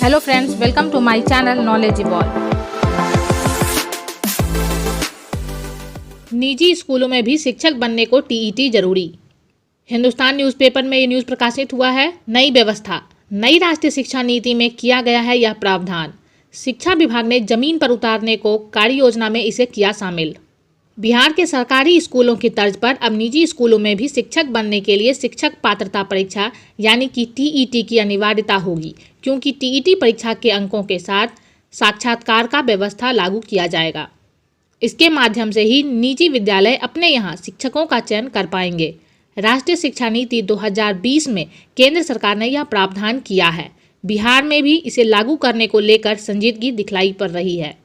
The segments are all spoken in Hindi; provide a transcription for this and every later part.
Hello friends, welcome to my channel knowledge evolve. निजी स्कूलों में भी शिक्षक बनने को टीईटी जरूरी। हिंदुस्तान न्यूज़पेपर में ये न्यूज़ प्रकाशित हुआ है। नई व्यवस्था, नई राष्ट्रीय शिक्षा नीति में किया गया है यह प्रावधान। शिक्षा विभाग ने जमीन पर उतारने को कार्य योजना में इसे किया शामिल। बिहार के सरकारी स्कूलों की तर्ज पर अब निजी स्कूलों में भी शिक्षक बनने के लिए शिक्षक पात्रता परीक्षा यानी कि टीईटी की अनिवार्यता होगी, क्योंकि टीईटी परीक्षा के अंकों के साथ साक्षात्कार का व्यवस्था लागू किया जाएगा। इसके माध्यम से ही निजी विद्यालय अपने यहाँ शिक्षकों का चयन कर पाएंगे। राष्ट्रीय शिक्षा नीति 2020 में केंद्र सरकार ने यह प्रावधान किया है। बिहार में भी इसे लागू करने को लेकर संजीदगी दिखलाई पड़ रही है।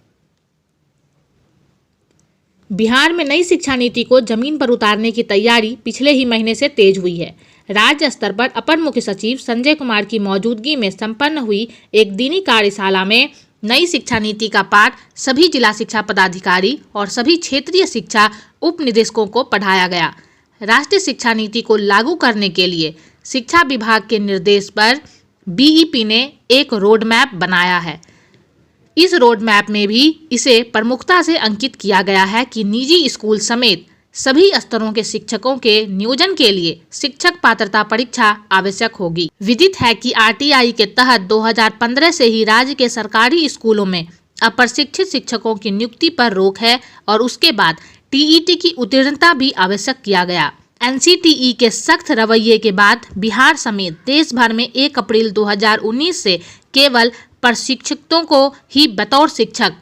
बिहार में नई शिक्षा नीति को जमीन पर उतारने की तैयारी पिछले ही महीने से तेज हुई है। राज्य स्तर पर अपर मुख्य सचिव संजय कुमार की मौजूदगी में संपन्न हुई एक दिनी कार्यशाला में नई शिक्षा नीति का पाठ सभी जिला शिक्षा पदाधिकारी और सभी क्षेत्रीय शिक्षा उप निदेशकों को पढ़ाया गया। राष्ट्रीय शिक्षा नीति को लागू करने के लिए शिक्षा विभाग के निर्देश पर बीईपी ने एक रोड मैप बनाया है। इस रोड मैप में भी इसे प्रमुखता से अंकित किया गया है कि निजी स्कूल समेत सभी स्तरों के शिक्षकों के नियोजन के लिए शिक्षक पात्रता परीक्षा आवश्यक होगी। विदित है कि आरटीआई के तहत 2015 से ही राज्य के सरकारी स्कूलों में अप्रशिक्षित शिक्षकों की नियुक्ति पर रोक है और उसके बाद टीईटी की उत्तीर्णता भी आवश्यक किया गया। एनसीटीई के सख्त रवैये के बाद बिहार समेत देश भर में 1 अप्रैल 2019 से केवल प्रशिक्षकों को ही बतौर शिक्षक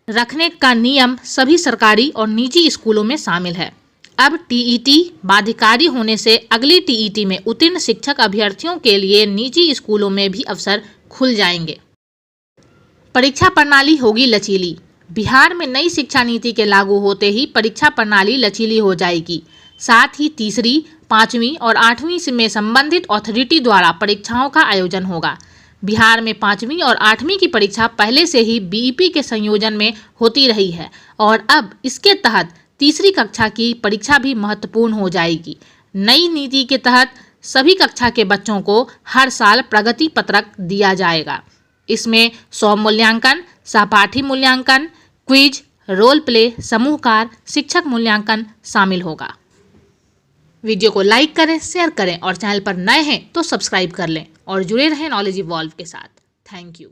रखने का नियम सभी सरकारी और निजी स्कूलों में शामिल है। अब टीईटी बाध्यकारी होने से अगली टीईटी में उत्तीर्ण शिक्षक अभ्यर्थियों के लिए निजी स्कूलों में भी अवसर खुल जाएंगे। परीक्षा प्रणाली होगी लचीली। बिहार में नई शिक्षा नीति के लागू होते ही परीक्षा प्रणाली लचीली हो जाएगी। साथ ही तीसरी, 5वीं और 8वीं में संबंधित अथॉरिटी द्वारा परीक्षाओं का आयोजन होगा। बिहार में 5वीं और 8वीं की परीक्षा पहले से ही बीईपी के संयोजन में होती रही है और अब इसके तहत तीसरी कक्षा की परीक्षा भी महत्वपूर्ण हो जाएगी। नई नीति के तहत सभी कक्षा के बच्चों को हर साल प्रगति पत्रक दिया जाएगा। इसमें स्वमूल्यांकन, सहपाठी मूल्यांकन, क्विज, रोल प्ले, समूह कार्य, शिक्षक मूल्यांकन शामिल होगा। वीडियो को लाइक करें, शेयर करें और चैनल पर नए हैं तो सब्सक्राइब कर लें और जुड़े रहें नॉलेज इवॉल्व के साथ। Thank you.